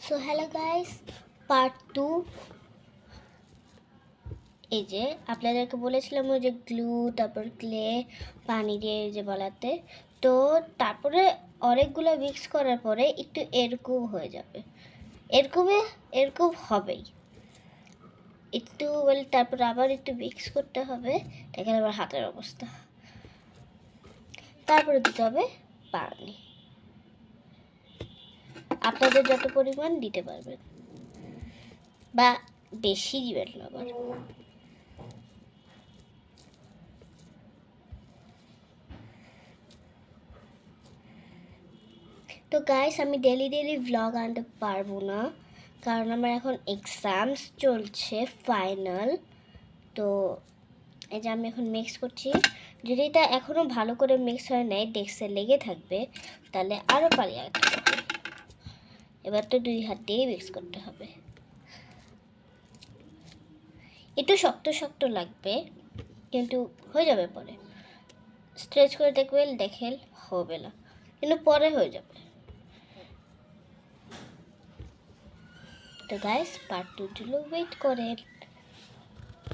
So hello guys, part 2। এই যে আপনাদেরকে বলেছিলাম ওই যে গ্লু, তারপর ক্লে, পানি দিয়ে যে বলাতে, তো তারপরে অনেকগুলো মিক্স করার পরে একটু এরকম হয়ে যাবে। এরকম হবেই একটু, বলে তারপর আবার একটু মিক্স করতে হবে। দেখেন আমার হাতের অবস্থা। তারপরে দিতে হবে পানি, আপনাদের যত পরিমাণ দিতে পারবেন, বা বেশি দিবেন না আবার। তো গাইস, আমি ডেলি ভ্লগ আনতে পারবো না, কারণ আমার এখন এক্সামস চলছে, ফাইনাল। তো এই যে আমি এখন মিক্স করছি। যদি এটা এখনও ভালো করে মিক্স হয় নাই, ডেস্কে লেগে থাকবে, তাহলে আরও পানি রাখতে হবে। এবার তো 2 হাত দিয়েই মিক্স করতে হবে। একটু শক্ত শক্ত লাগবে, কিন্তু হয়ে যাবে পরে। স্ট্রেচ করে দেখেন হবে না, কিন্তু পরে হয়ে যাবে। তো গাইস, পার্ট 2 জন্য ওয়েট করেন।